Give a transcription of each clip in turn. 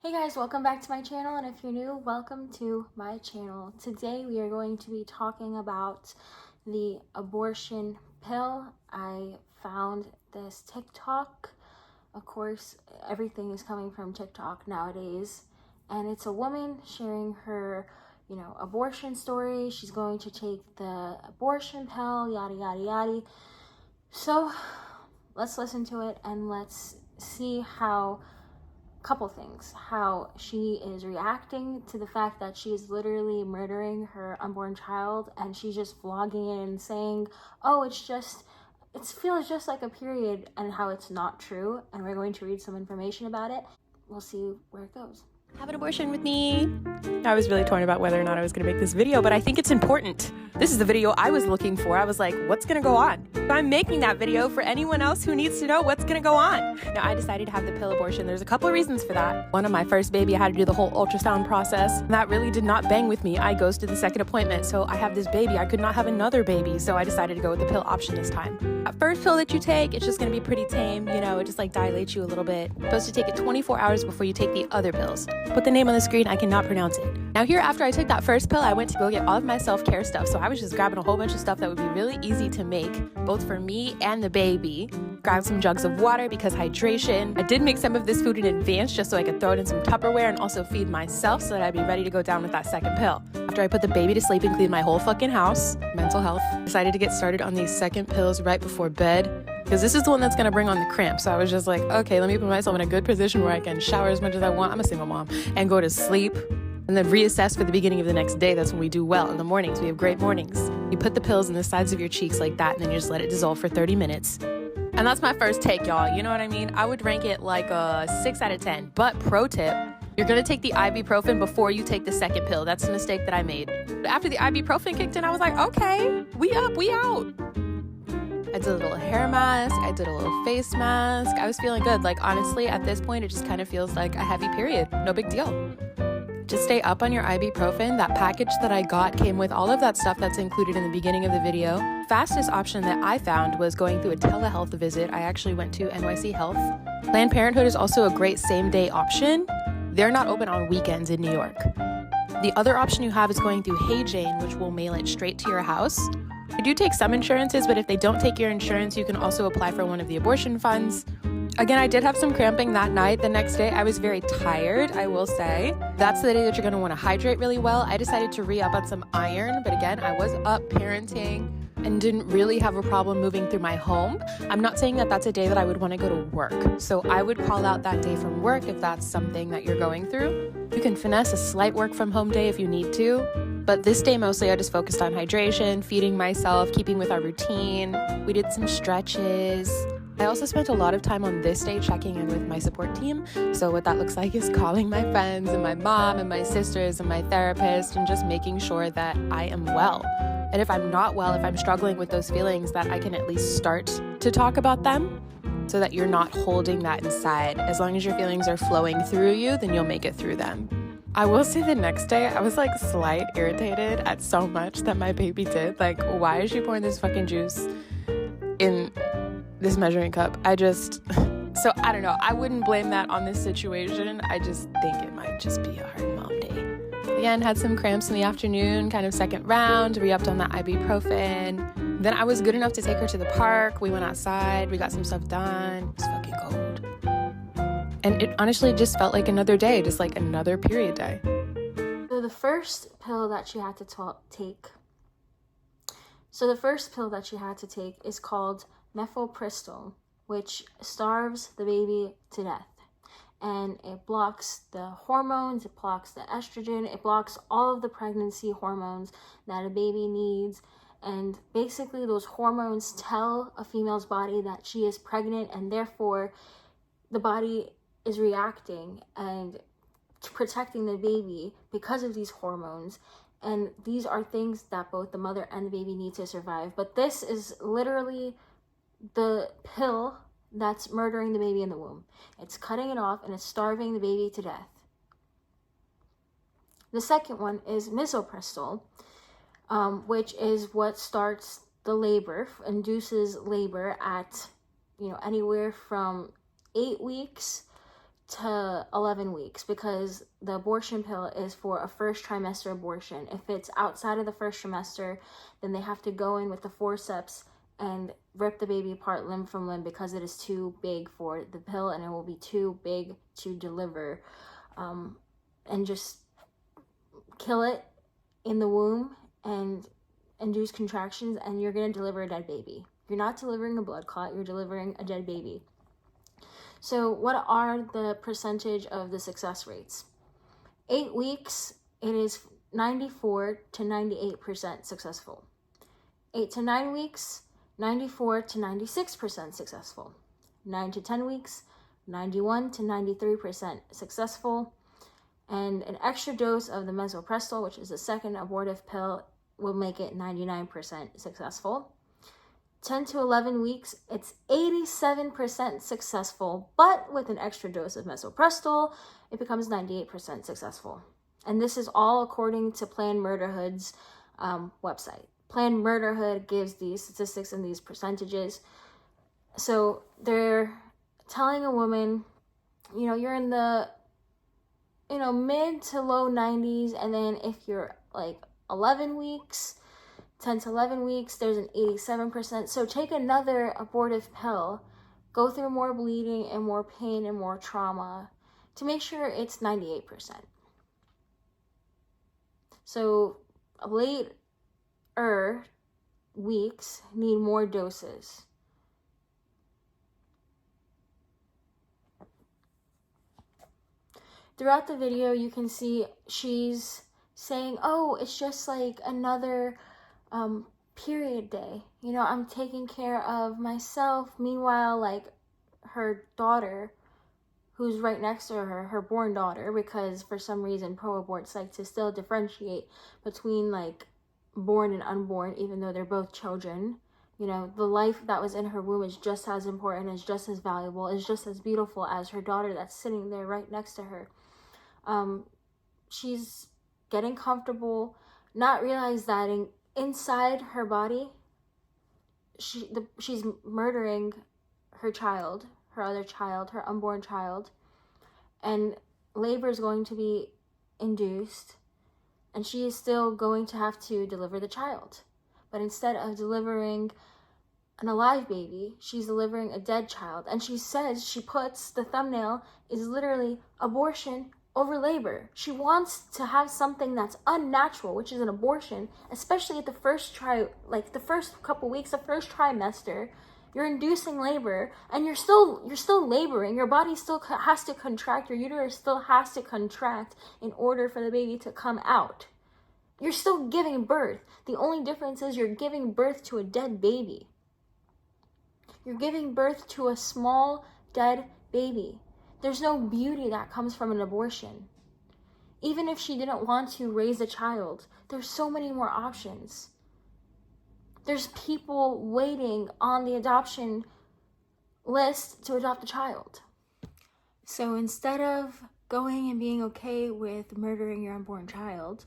Hey guys, welcome back to my channel, and if you're new, welcome to my channel. Today we are going to be talking about the abortion pill. I found this TikTok. Of course, everything is coming from TikTok nowadays, and it's a woman sharing her, abortion story. She's going to take the abortion pill, yada yada yada. So, let's listen to it and let's see couple things, how she is reacting to the fact that she is literally murdering her unborn child, and she's just vlogging it and saying, oh, it feels just like a period, and how it's not true. And we're going to read some information about it. We'll see where it goes. Have an abortion with me. I was really torn about whether or not I was going to make this video, but I think it's important. This is the video I was looking for. I was like, what's going to go on? So I'm making that video for anyone else who needs to know what's going to go on. Now, I decided to have the pill abortion. There's a couple of reasons for that. One, of my first baby, I had to do the whole ultrasound process. And that really did not bang with me. I ghosted the second appointment, so I have this baby. I could not have another baby, so I decided to go with the pill option this time. That first pill that you take, it's just going to be pretty tame. It just like dilates you a little bit. You're supposed to take it 24 hours before you take the other pills. Put the name on the screen, I cannot pronounce it. Now here, after I took that first pill, I went to go get all of my self-care stuff. So I was just grabbing a whole bunch of stuff that would be really easy to make, both for me and the baby. Grabbed some jugs of water because hydration. I did make some of this food in advance just so I could throw it in some Tupperware and also feed myself so that I'd be ready to go down with that second pill. After I put the baby to sleep and cleaned my whole fucking house, mental health, decided to get started on these second pills right before bed, because this is the one that's going to bring on the cramps. So I was just like, okay, let me put myself in a good position where I can shower as much as I want. I'm a single mom. And go to sleep. And then reassess for the beginning of the next day. That's when we do well. In the mornings, we have great mornings. You put the pills in the sides of your cheeks like that, and then you just let it dissolve for 30 minutes. And that's my first take, y'all. You know what I mean? I would rank it like a 6 out of 10. But pro tip, you're going to take the ibuprofen before you take the second pill. That's the mistake that I made. But after the ibuprofen kicked in, I was like, okay, we up, we out. I did a little hair mask. I did a little face mask. I was feeling good. Like, honestly, at this point, it just kind of feels like a heavy period. No big deal. Just stay up on your ibuprofen. That package that I got came with all of that stuff that's included in the beginning of the video. Fastest option that I found was going through a telehealth visit. I actually went to NYC Health. Planned Parenthood is also a great same-day option. They're not open on weekends in New York. The other option you have is going through Hey Jane, which will mail it straight to your house. I do take some insurances, but if they don't take your insurance, you can also apply for one of the abortion funds. Again, I did have some cramping that night. The next day, I was very tired, I will say. That's the day that you're going to want to hydrate really well. I decided to re-up on some iron, but again, I was up parenting and didn't really have a problem moving through my home. I'm not saying that that's a day that I would want to go to work. So I would call out that day from work if that's something that you're going through. You can finesse a slight work from home day if you need to. But this day, mostly, I just focused on hydration, feeding myself, keeping with our routine. We did some stretches. I also spent a lot of time on this day checking in with my support team. So what that looks like is calling my friends and my mom and my sisters and my therapist and just making sure that I am well. And if I'm not well, if I'm struggling with those feelings, that I can at least start to talk about them so that you're not holding that inside. As long as your feelings are flowing through you, then you'll make it through them. I will say the next day, I was like slight irritated at so much that my baby did. Like, why is she pouring this fucking juice in this measuring cup? So I don't know. I wouldn't blame that on this situation. I just think it might just be a hard mom day. Again, had some cramps in the afternoon, kind of second round, re-upped on that ibuprofen. Then I was good enough to take her to the park. We went outside, we got some stuff done. It was fucking cold. And it honestly just felt like another day, just like another period day. So the first pill that she had to take is called mifepristone, which starves the baby to death. And it blocks the hormones, it blocks the estrogen, it blocks all of the pregnancy hormones that a baby needs. And basically those hormones tell a female's body that she is pregnant, and therefore the body is reacting and protecting the baby because of these hormones. And these are things that both the mother and the baby need to survive. But this is literally the pill that's murdering the baby in the womb. It's cutting it off and it's starving the baby to death. The second one is misoprostol, which is what starts the labor, induces labor at, anywhere from 8 weeks to 11 weeks, because the abortion pill is for a first trimester abortion. If it's outside of the first trimester, then they have to go in with the forceps and rip the baby apart limb from limb, because it is too big for the pill and it will be too big to deliver, and just kill it in the womb and induce contractions, and you're going to deliver a dead baby. You're not delivering a blood clot, you're delivering a dead baby. So what are the percentage of the success rates? 8 weeks, it is 94 to 98% successful. 8 to 9 weeks, 94 to 96% successful. 9 to 10 weeks, 91 to 93% successful. And an extra dose of the misoprostol, which is the second abortive pill, will make it 99% successful. 10 to 11 weeks, it's 87% successful, but with an extra dose of misoprostol, it becomes 98% successful. And this is all according to Planned Murderhood's website. Planned Murderhood gives these statistics and these percentages. So they're telling a woman, you're in the, mid to low 90s, and then if you're like 11 weeks, 10 to 11 weeks, there's an 87%. So take another abortive pill, go through more bleeding and more pain and more trauma to make sure it's 98%. So later weeks need more doses. Throughout the video, you can see she's saying, oh, it's just like another period day. I'm taking care of myself. Meanwhile, like, her daughter, who's right next to her born daughter, because for some reason pro-aborts like to still differentiate between like born and unborn, even though they're both children. The life that was in her womb is just as important, is just as valuable, is just as beautiful as her daughter that's sitting there right next to her. She's getting comfortable, not realize that inside her body, she's murdering her child, her other child, her unborn child, and labor is going to be induced, and she is still going to have to deliver the child. But instead of delivering an alive baby, she's delivering a dead child. And she says, she puts, the thumbnail is literally abortion over labor. She wants to have something that's unnatural, which is an abortion, especially at the first the first couple weeks, the first trimester. You're inducing labor, and you're still laboring. Your body still has to contract. Your uterus still has to contract in order for the baby to come out. You're still giving birth. The only difference is you're giving birth to a dead baby. You're giving birth to a small, dead baby. There's no beauty that comes from an abortion. Even if she didn't want to raise a child, there's so many more options. There's people waiting on the adoption list to adopt a child. So instead of going and being okay with murdering your unborn child,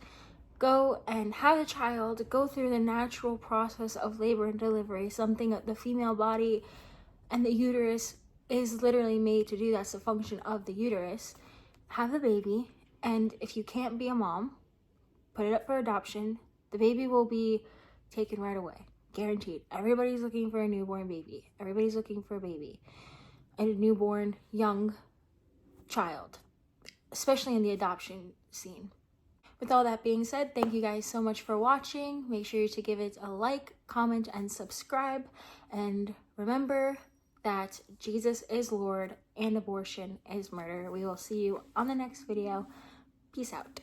go and have a child, go through the natural process of labor and delivery, something that the female body and the uterus is literally made to do. That's the function of the uterus. Have the baby, and if you can't be a mom, put it up for adoption. The baby will be taken right away, guaranteed. Everybody's looking for a newborn baby. Everybody's looking for a baby, and a newborn young child, especially in the adoption scene. With all that being said, thank you guys so much for watching. Make sure to give it a like, comment, and subscribe. And remember that Jesus is Lord and abortion is murder. We will see you on the next video. Peace out.